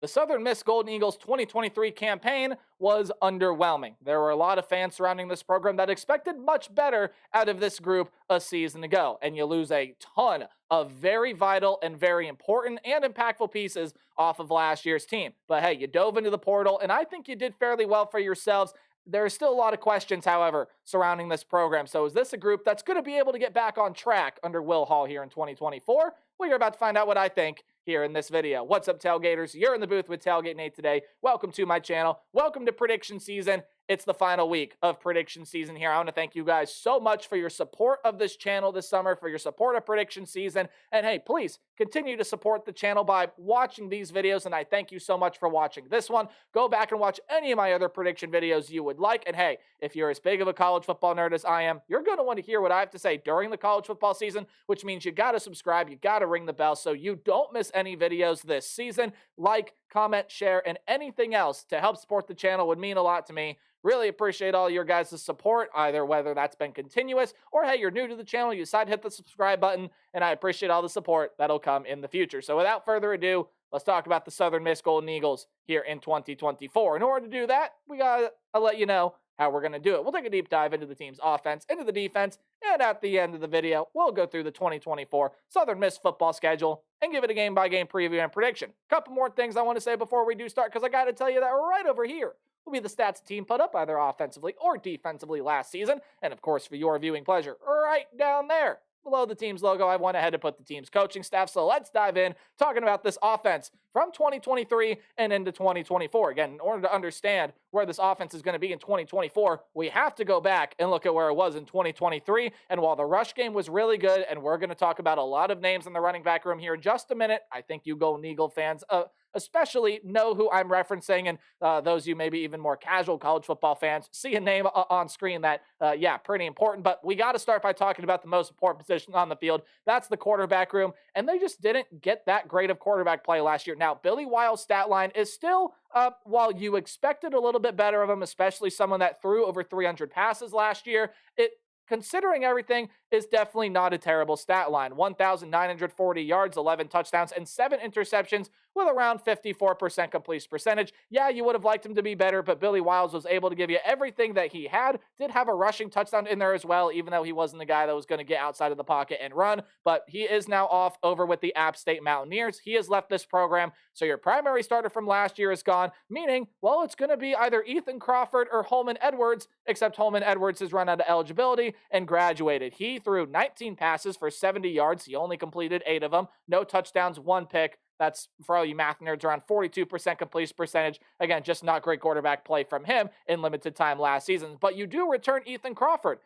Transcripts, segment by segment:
The Southern Miss Golden Eagles 2023 campaign was underwhelming. There were a lot of fans surrounding this program that expected much better out of this group a season ago, and you lose a ton of very vital and very important and impactful pieces off of last year's team. But hey, you dove into the portal, and I think you did fairly well for yourselves. There are still a lot of questions, however, surrounding this program. So is this a group that's going to be able to get back on track under Will Hall here in 2024? Well, you're about to find out what I think here in this video. What's up, Tailgaters? You're in the booth with Tailgate Nate today. Welcome to my channel. Welcome to prediction season. It's the final week of prediction season here. I want to thank you guys so much for your support of this channel this summer, for your support of prediction season. And hey, please continue to support the channel by watching these videos. And I thank you so much for watching this one. Go back and watch any of my other prediction videos you would like. And hey, if you're as big of a college football nerd as I am, you're going to want to hear what I have to say during the college football season, which means you got to subscribe, you got to ring the bell so you don't miss any videos this season. Like, comment, share, and anything else to help support the channel would mean a lot to me. Really appreciate all your guys' support, either whether that's been continuous or, hey, you're new to the channel, you decide to hit the subscribe button, and I appreciate all the support that'll come in the future. So without further ado, let's talk about the Southern Miss Golden Eagles here in 2024. In order to do that, we got to let you know how we're going to do it. We'll take a deep dive into the team's offense, into the defense, and at the end of the video, we'll go through the 2024 Southern Miss football schedule and give it a game-by-game preview and prediction. A couple more things I want to say before we do start, because I got to tell you that right over here will be the stats the team put up either offensively or defensively last season, and of course, for your viewing pleasure, right down there below the team's logo, I went ahead to put the team's coaching staff. So let's dive in talking about this offense from 2023 and into 2024. Again, in order to understand where this offense is going to be in 2024, we have to go back and look at where it was in 2023. And while the rush game was really good, and we're going to talk about a lot of names in the running back room here in just a minute, I think you Golden Eagle fans especially know who I'm referencing, and those of you maybe even more casual college football fans see a name on screen that, yeah, pretty important. But we got to start by talking about the most important position on the field. That's the quarterback room, and they just didn't get that great of quarterback play last year. Now, Billy Wiles' stat line is still, while you expected a little bit better of him, especially someone that threw over 300 passes last year, considering everything, is definitely not a terrible stat line. 1,940 yards, 11 touchdowns, and 7 interceptions with around 54% completion percentage. Yeah, you would have liked him to be better, but Billy Wiles was able to give you everything that he had. Did have a rushing touchdown in there as well, even though he wasn't the guy that was going to get outside of the pocket and run. But he is now off over with the App State Mountaineers. He has left this program, so your primary starter from last year is gone, meaning, well, it's going to be either Ethan Crawford or Holman Edwards, except Holman Edwards has run out of eligibility and graduated. He threw 19 passes for 70 yards. He only completed 8 of them. No touchdowns, 1 pick. That's, for all you math nerds, around 42% completion percentage. Again, just not great quarterback play from him in limited time last season. But you do return Ethan Crawford.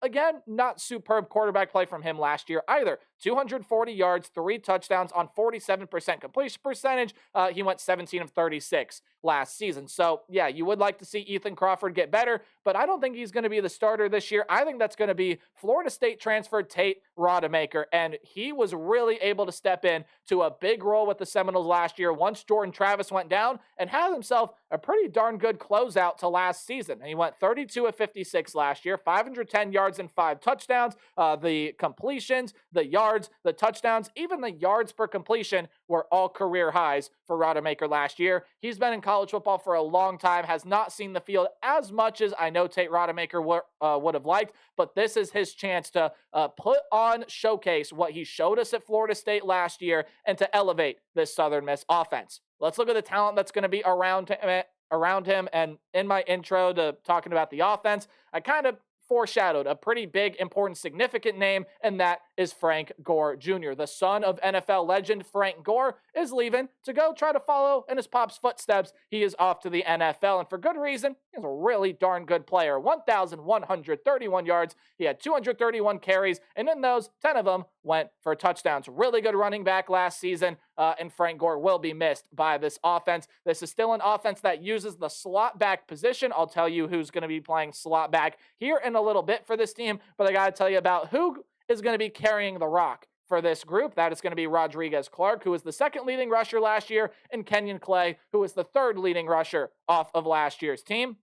Again, not superb quarterback play from him last year either. 240 yards, 3 touchdowns on 47% completion percentage. He went 17 of 36 last season. So, yeah, you would like to see Ethan Crawford get better, but I don't think he's going to be the starter this year. I think that's going to be Florida State transfer Tate Rodemaker, and he was really able to step in to a big role with the Seminoles last year once Jordan Travis went down, and had himself a pretty darn good closeout to last season. And he went 32 of 56 last year, 510 yards and 5 touchdowns. The completions, the yards, the touchdowns, even the yards per completion were all career highs for Rodemaker last year. He's been in college football for a long time, has not seen the field as much as I know Tate Rodemaker would have liked, but this is his chance to put on, showcase what he showed us at Florida State last year and to elevate this Southern Miss offense. Let's look at the talent that's going to be around him. And in my intro to talking about the offense, I kind of foreshadowed a pretty big, important, significant name, and that is Frank Gore Jr. The son of NFL legend Frank Gore is leaving to go try to follow in his pop's footsteps. He is off to the NFL, and for good reason. He's a really darn good player. 1,131 yards. He had 231 carries, and in those, 10 of them went for touchdowns. Really good running back last season, and Frank Gore will be missed by this offense. This is still an offense that uses the slot back position. I'll tell you who's going to be playing slot back here in a little bit for this team, but I got to tell you about who is going to be carrying the rock for this group. That is going to be Rodriguez Clark, who was the second leading rusher last year, and Kenyon Clay, who was the third leading rusher off of last year's team.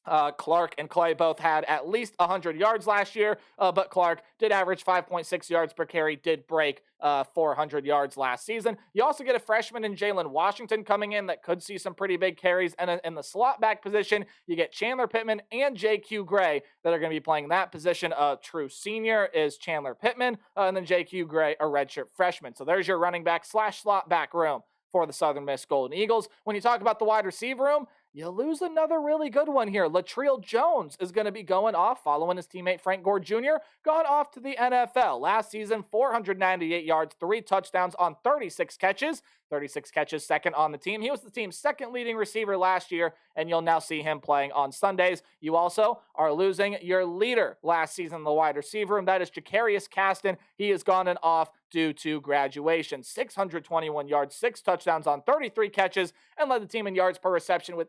Clark and Clay both had at least 100 yards last year, but Clark did average 5.6 yards per carry, did break 400 yards last season. You also get a freshman in Jalen Washington coming in that could see some pretty big carries. And in the slot back position, you get Chandler Pittman and JQ Gray that are going to be playing that position. A true senior is Chandler Pittman, and then JQ Gray, a redshirt freshman. So there's your running back / slot back room for the Southern Miss Golden Eagles. When you talk about the wide receiver room, you lose another really good one here. Latrell Jones is going to be going off following his teammate Frank Gore Jr. Gone off to the NFL. Last season, 498 yards, 3 touchdowns on 36 catches. 36 catches, second on the team. He was the team's second leading receiver last year, and you'll now see him playing on Sundays. You also are losing your leader last season in the wide receiver room. That is Jacarius Caston. He has gone and off due to graduation. 621 yards, 6 touchdowns on 33 catches, and led the team in yards per reception with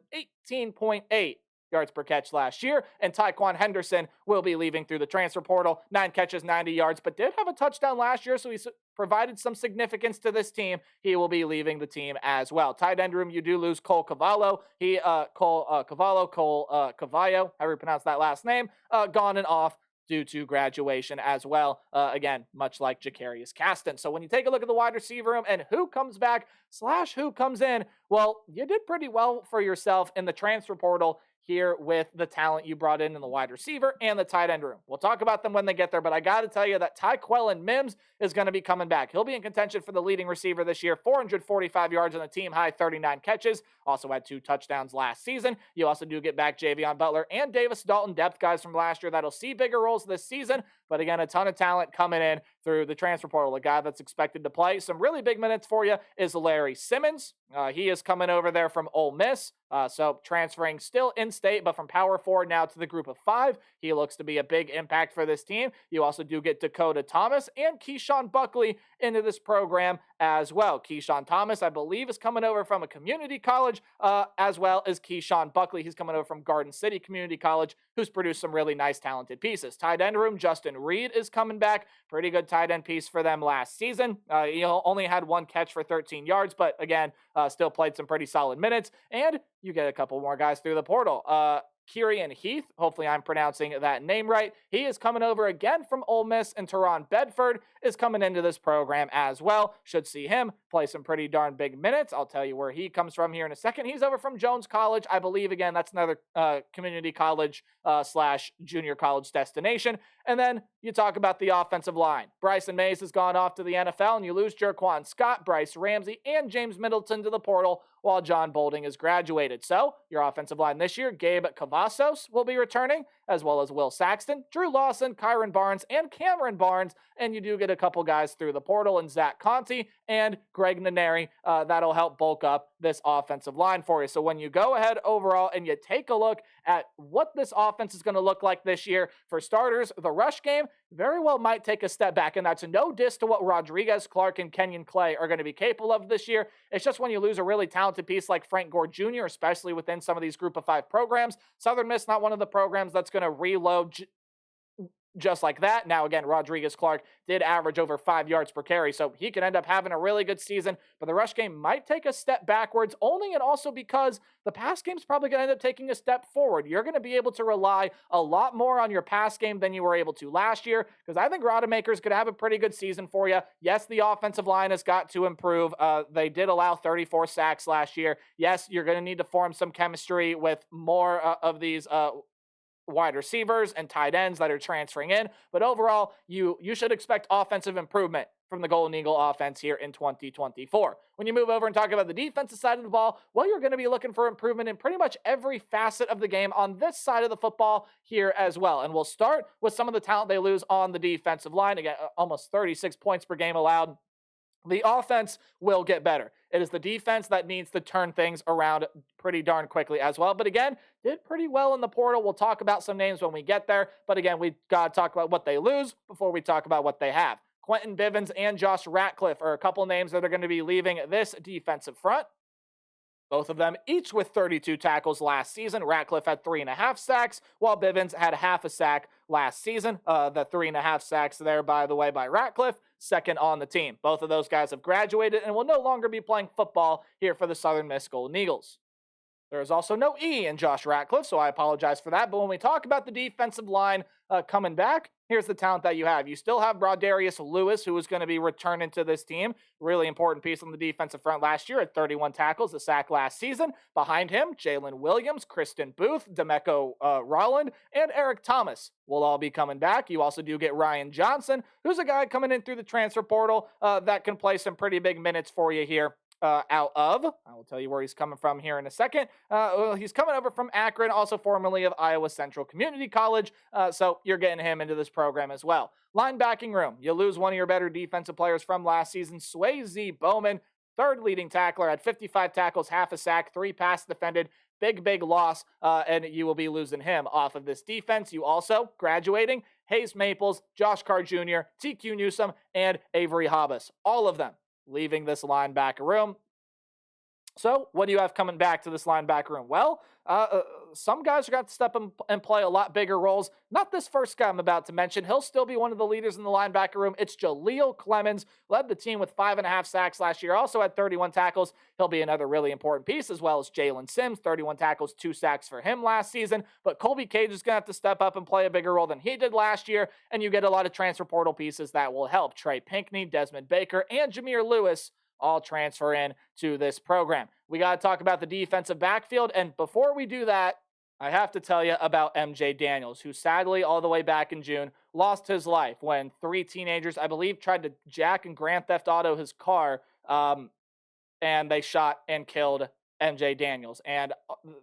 18.8 yards per catch last year. And Tyquan Henderson will be leaving through the transfer portal. 9 catches, 90 yards, but did have a touchdown last year, so he's provided some significance to this team. He will be leaving the team as well. Tight end room, you do lose Cole Cavallo. Cavallo, however you pronounce that last name, gone and off due to graduation as well. Again, much like Jacarius Caston. So when you take a look at the wide receiver room and who comes back / who comes in, well, you did pretty well for yourself in the transfer portal here with the talent you brought in the wide receiver and the tight end room. We'll talk about them when they get there, but I got to tell you that Tyquelin Mims is going to be coming back. He'll be in contention for the leading receiver this year, 445 yards on the team high, 39 catches. Also had 2 touchdowns last season. You also do get back Javion Butler and Davis Dalton, depth guys from last year that'll see bigger roles this season, but again, a ton of talent coming in through the transfer portal. A guy that's expected to play some really big minutes for you is Larry Simmons. He is coming over there from Ole Miss. So transferring still in-state, but from Power 4 now to the group of 5. He looks to be a big impact for this team. You also do get Dakota Thomas and Keyshawn Buckley into this program as well. Keyshawn Thomas, I believe, is coming over from a community college, as well as Keyshawn Buckley. He's coming over from Garden City Community College, who's produced some really nice, talented pieces. Tight end room, Justin Reed is coming back. Pretty good tight end piece for them last season. He only had 1 catch for 13 yards, but again, still played some pretty solid minutes. And you get a couple more guys through the portal. Kieran Heath, hopefully I'm pronouncing that name right. He is coming over again from Ole Miss, and Teron Bedford is coming into this program as well. Should see him play some pretty darn big minutes. I'll tell you where he comes from here in a second. He's over from Jones College, I believe. Again, that's another community college / junior college destination. And then you talk about the offensive line. Bryson Mays has gone off to the NFL, and you lose Jerquan Scott, Bryce Ramsey, and James Middleton to the portal while John Bolding is graduated. So your offensive line this year, Gabe Cavazos will be returning, as well as Will Saxton, Drew Lawson, Kyron Barnes, and Cameron Barnes. And you do get a couple guys through the portal, and Zach Conti and Greg Naneri. That'll help bulk up this offensive line for you. So when you go ahead overall and you take a look at what this offense is going to look like this year, for starters, the rush game very well might take a step back, and that's no diss to what Rodriguez, Clark, and Kenyon Clay are going to be capable of this year. It's just when you lose a really talented piece like Frank Gore Jr., especially within some of these group of 5 programs, Southern Miss not one of the programs that's going to reload just like that. Now, again, Rodriguez Clark did average over 5 yards per carry, so he could end up having a really good season, but the rush game might take a step backwards, only and also because the pass game's probably going to end up taking a step forward. You're going to be able to rely a lot more on your pass game than you were able to last year, because I think Rodemaker's going to have a pretty good season for you. Yes, the offensive line has got to improve. They did allow 34 sacks last year. Yes, you're going to need to form some chemistry with more of these wide receivers and tight ends that are transferring in. But overall, you should expect offensive improvement from the Golden Eagle offense here in 2024. When you move over and talk about the defensive side of the ball, well, you're going to be looking for improvement in pretty much every facet of the game on this side of the football here as well. And we'll start with some of the talent they lose on the defensive line. Again, almost 36 points per game allowed. The offense will get better. It is the defense that needs to turn things around pretty darn quickly as well. But again, did pretty well in the portal. We'll talk about some names when we get there. But again, we've got to talk about what they lose before we talk about what they have. Quentin Bivens and Josh Ratcliffe are a couple names that are going to be leaving this defensive front. Both of them each with 32 tackles last season. Ratcliffe had 3.5 sacks, while Bivens had half a sack last season. The 3.5 sacks there, by the way, by Ratcliffe, second on the team. Both of those guys have graduated and will no longer be playing football here for the Southern Miss Golden Eagles. There is also no E in Josh Ratcliffe, so I apologize for that. But when we talk about the defensive line coming back, here's the talent that you have. You still have Brodarius Lewis, who is going to be returning to this team. Really important piece on the defensive front last year at 31 tackles, a sack last season. Behind him, Jalen Williams, Kristen Booth, Demeco Rolland, and Eric Thomas will all be coming back. You also do get Ryan Johnson, who's a guy coming in through the transfer portal that can play some pretty big minutes for you here. I will tell you where he's coming from here in a second. Well, he's coming over from Akron, also formerly of Iowa Central Community College. So you're getting him into this program as well. Linebacking room, you lose one of your better defensive players from last season, Swayze Bowman, third leading tackler, had 55 tackles, half a sack, 3 pass defended. Big loss, and you will be losing him off of this defense. You also, graduating, Hayes Maples, Josh Carr Jr., TQ Newsome, and Avery Habas. All of them leaving this linebacker room. So what do you have coming back to this linebacker room? Well, some guys are going to step up and play a lot bigger roles. Not this first guy I'm about to mention. He'll still be one of the leaders in the linebacker room. It's Jaleel Clemens, led the team with 5.5 sacks last year, also had 31 tackles. He'll be another really important piece, as well as Jalen Sims, 31 tackles, 2 sacks for him last season. But Colby Cage is going to have to step up and play a bigger role than he did last year, and you get a lot of transfer portal pieces that will help. Trey Pinckney, Desmond Baker, and Jameer Lewis all transfer in to this program. We got to talk about the defensive backfield, and before we do that, I have to tell you about MJ Daniels, who sadly, all the way back in June, lost his life when 3 teenagers, I believe, tried to jack and Grand Theft Auto his car, and they shot and killed MJ Daniels. And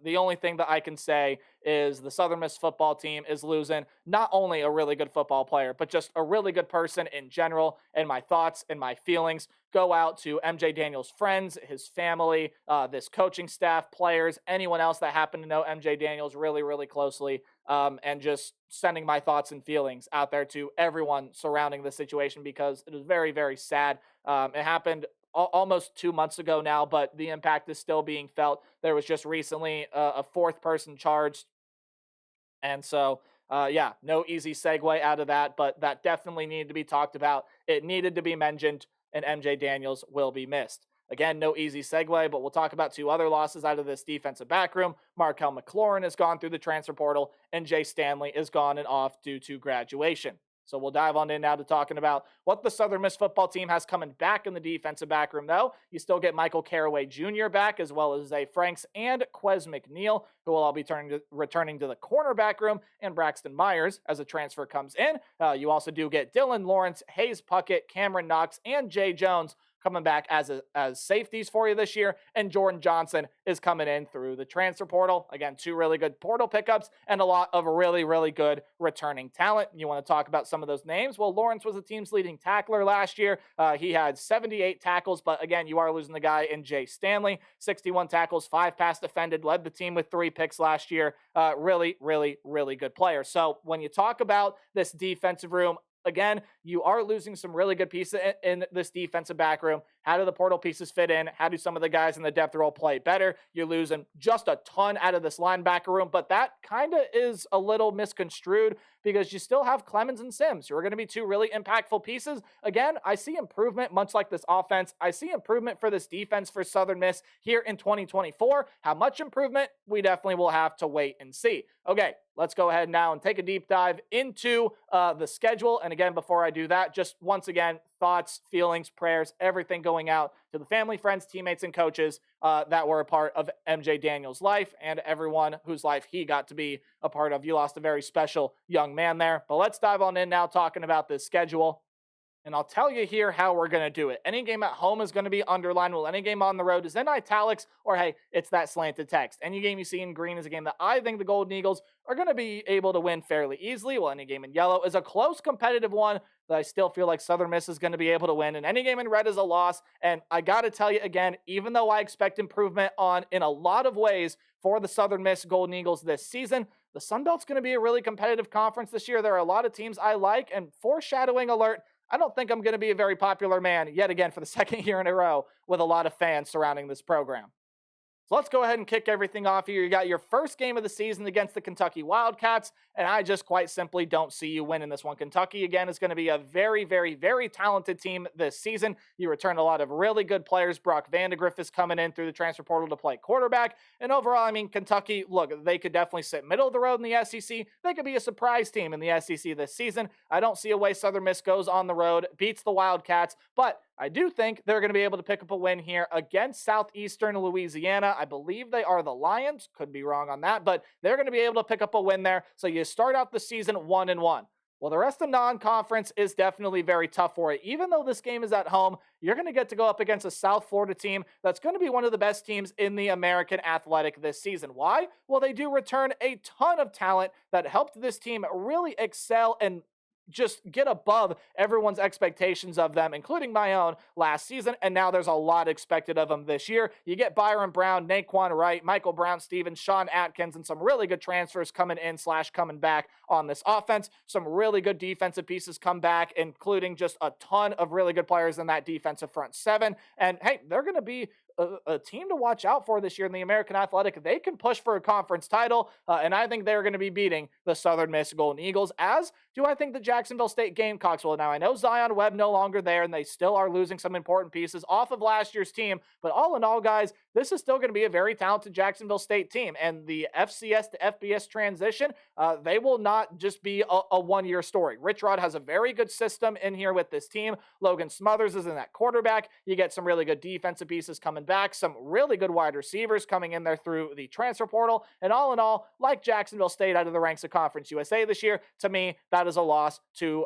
the only thing that I can say is the Southern Miss football team is losing not only a really good football player, but just a really good person in general. And my thoughts and my feelings go out to MJ Daniels' friends, his family, this coaching staff, players, anyone else that happened to know MJ Daniels really closely, and just sending my thoughts and feelings out there to everyone surrounding the situation, because it is very sad. It happened almost 2 months ago now, but the impact is still being felt. There was just recently a 4th person charged. And so, no easy segue out of that, but that definitely needed to be talked about. It needed to be mentioned, and MJ Daniels will be missed. Again, no easy segue, but we'll talk about 2 other losses out of this defensive back room. Markel McLaurin has gone through the transfer portal, and Jay Stanley is gone and off due to graduation. So we'll dive on in now to talking about what the Southern Miss football team has coming back in the defensive back room, though. You still get Michael Caraway Jr. back, as well as Zay Franks and Quez McNeil, who will all be returning to the cornerback room, and Braxton Myers as a transfer comes in. You also do get Dylan Lawrence, Hayes Puckett, Cameron Knox, and Jay Jones coming back as safeties for you this year, and Jordan Johnson is coming in through the transfer portal. Again, 2 really good portal pickups and a lot of really good returning talent. You want to talk about some of those names? Well, Lawrence was the team's leading tackler last year. He had 78 tackles, but again, you are losing the guy in Jay Stanley. 61 tackles, 5 pass defended, led the team with 3 picks last year. Really good player. So when you talk about this defensive room, again, you are losing some really good pieces in this defensive back room. How do the portal pieces fit in? How do some of the guys in the depth role play better? You're losing just a ton out of this linebacker room, but that kind of is a little misconstrued, because you still have Clemens and Sims, who are going to be 2 really impactful pieces. Again, I see improvement, much like this offense. I see improvement for this defense for Southern Miss here in 2024. How much improvement? We definitely will have to wait and see. Okay, let's go ahead now and take a deep dive into the schedule. And again, before I do that, just once again, thoughts, feelings, prayers, everything going out to the family, friends, teammates, and coaches that were a part of MJ Daniels' life, and everyone whose life he got to be a part of. You lost a very special young man there. But let's dive on in now talking about this schedule. And I'll tell you here how we're going to do it. Any game at home is going to be underlined, while any game on the road is in italics, or hey, it's that slanted text. Any game you see in green is a game that I think the Golden Eagles are going to be able to win fairly easily, while any game in yellow is a close competitive one that I still feel like Southern Miss is going to be able to win, and any game in red is a loss. And I got to tell you again, even though I expect improvement in a lot of ways for the Southern Miss Golden Eagles this season, the Sun Belt's going to be a really competitive conference this year. There are a lot of teams I like, and foreshadowing alert, I don't think I'm going to be a very popular man yet again for the 2nd year in a row with a lot of fans surrounding this program. So let's go ahead and kick everything off here. You got your first game of the season against the Kentucky Wildcats, and I just quite simply don't see you winning this one. Kentucky, again, is going to be a very, very, very talented team this season. You return a lot of really good players. Brock Vandegrift is coming in through the transfer portal to play quarterback. And overall, I mean, Kentucky, look, they could definitely sit middle of the road in the SEC. They could be a surprise team in the SEC this season. I don't see a way Southern Miss goes on the road, beats the Wildcats, but I do think they're going to be able to pick up a win here against Southeastern Louisiana. I believe they are the Lions. Could be wrong on that, but they're going to be able to pick up a win there. So you start out the season 1-1. Well, the rest of non-conference is definitely very tough for it. Even though this game is at home, you're going to get to go up against a South Florida team that's going to be one of the best teams in the American Athletic this season. Why? Well, they do return a ton of talent that helped this team really excel and just get above everyone's expectations of them, including my own last season, and now there's a lot expected of them this year. You get Byron Brown, Naquan Wright, Michael Brown-Stevens, Sean Atkins, and some really good transfers coming in / coming back on this offense. Some really good defensive pieces come back, including just a ton of really good players in that defensive front seven, and hey, they're going to be a team to watch out for this year in the American Athletic. They can push for a conference title, and I think they're going to be beating the Southern Miss Golden Eagles, as do I think the Jacksonville State Gamecocks will. Now, I know Zion Webb no longer there, and they still are losing some important pieces off of last year's team, but all in all, guys, this is still going to be a very talented Jacksonville State team, and the FCS to FBS transition, they will not just be a one-year story. Rich Rod has a very good system in here with this team. Logan Smothers is in that quarterback. You get some really good defensive pieces coming back, some really good wide receivers coming in there through the transfer portal, and all in all, like Jacksonville State out of the ranks of Conference USA this year, to me, that is a loss to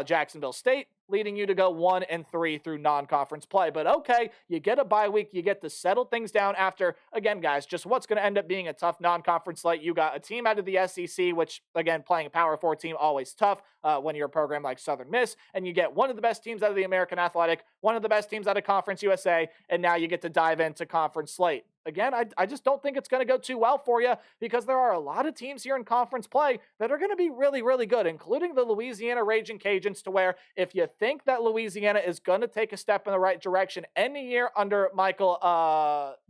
Jacksonville State, leading you to go 1-3 through non-conference play. But okay, you get a bye week, you get to settle things down after, again, guys, just what's going to end up being a tough non-conference slate. You got a team out of the SEC, which, again, playing a Power 4 team, always tough when you're a program like Southern Miss, and you get one of the best teams out of the American Athletic, one of the best teams out of Conference USA, and now you get to dive into conference slate. Again, I just don't think it's going to go too well for you, because there are a lot of teams here in conference play that are going to be really, really good, including the Louisiana Raging Cajuns, to where if you think that Louisiana is going to take a step in the right direction any year under Michael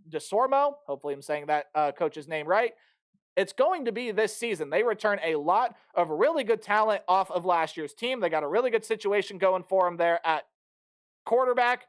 DeSormo, hopefully I'm saying that coach's name right, it's going to be this season. They return a lot of really good talent off of last year's team. They got a really good situation going for them there at quarterback.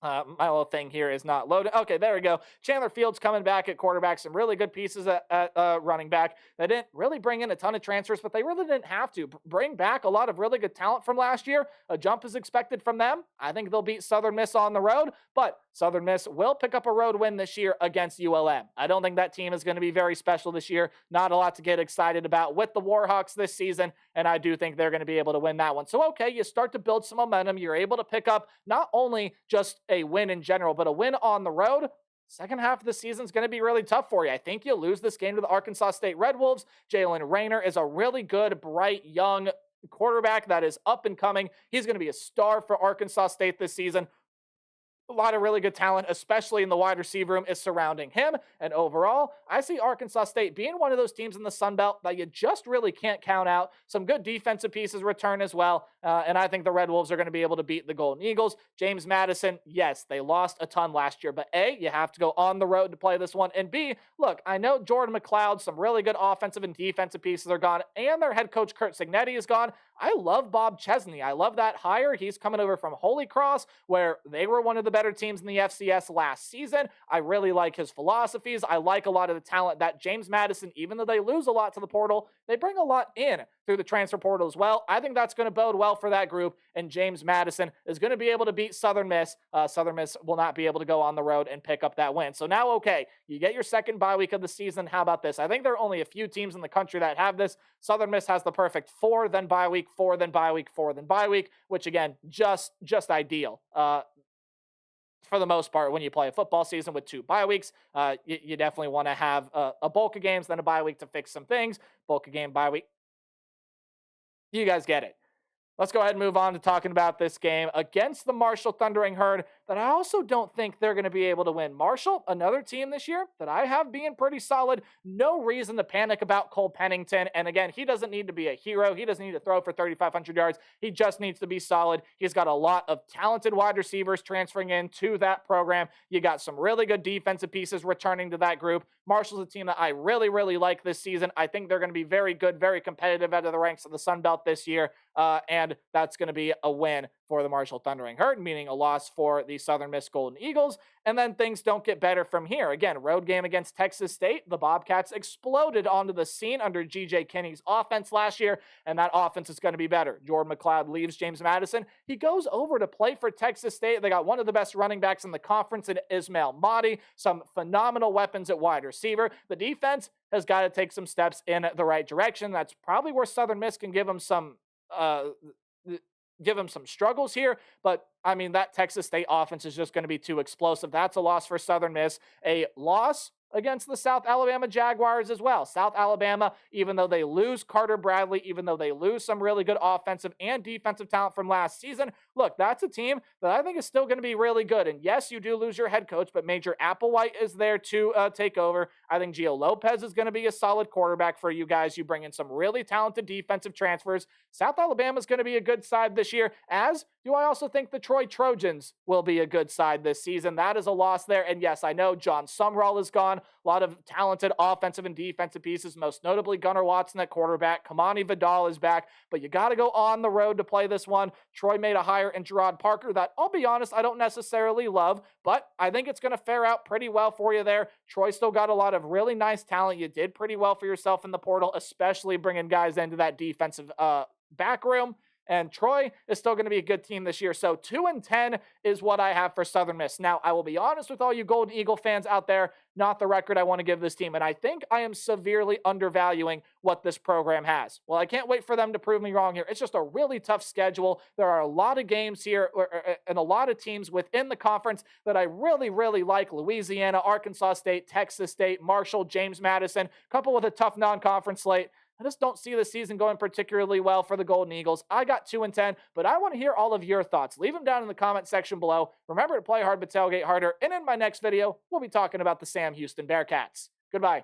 My little thing here is not loaded. Okay, there we go. Chandler Fields coming back at quarterback. Some really good pieces at running back. They didn't really bring in a ton of transfers, but they really didn't have to. Bring back a lot of really good talent from last year. A jump is expected from them. I think they'll beat Southern Miss on the road, but Southern Miss will pick up a road win this year against ULM. I don't think that team is going to be very special this year. Not a lot to get excited about with the Warhawks this season, and I do think they're going to be able to win that one. So, okay, you start to build some momentum. You're able to pick up not only just a win in general, but a win on the road. Second half of the season is going to be really tough for you. I think you'll lose this game to the Arkansas State Red Wolves. Jalen Rayner is a really good, bright, young quarterback that is up and coming. He's going to be a star for Arkansas State this season. A lot of really good talent, especially in the wide receiver room, is surrounding him. And overall, I see Arkansas State being one of those teams in the Sun Belt that you just really can't count out. Some good defensive pieces return as well. And I think the Red Wolves are going to be able to beat the Golden Eagles. James Madison, yes, they lost a ton last year. But A, you have to go on the road to play this one. And B, look, I know Jordan McLeod, some really good offensive and defensive pieces are gone. And their head coach, Kurt Signetti, is gone. I love Bob Chesney. I love that hire. He's coming over from Holy Cross, where they were one of the better teams in the FCS last season. I really like his philosophies. I like a lot of the talent that James Madison, even though they lose a lot to the portal, they bring a lot in through the transfer portal as well. I think that's going to bode well for that group, and James Madison is going to be able to beat Southern Miss. Southern Miss will not be able to go on the road and pick up that win. So now, okay, you get your second bye week of the season. How about this? I think there are only a few teams in the country that have this. Southern Miss has the perfect 4, then bye week, 4, then bye week, 4, then bye week, which again, just ideal. For the most part, when you play a football season with 2 bye weeks, you definitely want to have a bulk of games, then a bye week to fix some things. Bulk of game, bye week. You guys get it. Let's go ahead and move on to talking about this game against the Marshall Thundering Herd that I also don't think they're going to be able to win. Marshall, another team this year that I have being pretty solid. No reason to panic about Cole Pennington. And again, he doesn't need to be a hero. He doesn't need to throw for 3,500 yards. He just needs to be solid. He's got a lot of talented wide receivers transferring into that program. You got some really good defensive pieces returning to that group. Marshall's a team that I really, really like this season. I think they're going to be very good, very competitive out of the ranks of the Sun Belt this year. And that's going to be a win for the Marshall Thundering Herd, meaning a loss for the Southern Miss Golden Eagles. And then things don't get better from here. Again, road game against Texas State. The Bobcats exploded onto the scene under G.J. Kinney's offense last year, and that offense is going to be better. Jordan McLeod leaves James Madison. He goes over to play for Texas State. They got one of the best running backs in the conference in Ismail Mahdi, some phenomenal weapons at wide receiver. The defense has got to take some steps in the right direction. That's probably where Southern Miss can give them some struggles here, but I mean, that Texas State offense is just going to be too explosive. That's a loss for Southern Miss. A loss against the South Alabama Jaguars as well. South Alabama, even though they lose Carter Bradley, even though they lose some really good offensive and defensive talent from last season, look, that's a team that I think is still going to be really good. And yes, you do lose your head coach, but Major Applewhite is there to take over. I think Gio Lopez is going to be a solid quarterback for you guys. You bring in some really talented defensive transfers. South Alabama is going to be a good side this year, as do I also think the Troy Trojans will be a good side this season. That is a loss there. And yes, I know John Sumrall is gone. A lot of talented offensive and defensive pieces, most notably Gunnar Watson at quarterback. Kamani Vidal is back, but you got to go on the road to play this one. Troy made a hire in Gerard Parker that, I'll be honest, I don't necessarily love, but I think it's going to fare out pretty well for you there. Troy still got a lot of really nice talent. You did pretty well for yourself in the portal, especially bringing guys into that defensive back room. And Troy is still going to be a good team this year. So 2-10 is what I have for Southern Miss. Now, I will be honest with all you Golden Eagle fans out there, not the record I want to give this team. And I think I am severely undervaluing what this program has. Well, I can't wait for them to prove me wrong here. It's just a really tough schedule. There are a lot of games here and a lot of teams within the conference that I really, really like. Louisiana, Arkansas State, Texas State, Marshall, James Madison, coupled with a tough non-conference slate. I just don't see the season going particularly well for the Golden Eagles. I got 2-10, but I want to hear all of your thoughts. Leave them down in the comment section below. Remember to play hard but tailgate harder. And in my next video, we'll be talking about the Sam Houston Bearcats. Goodbye.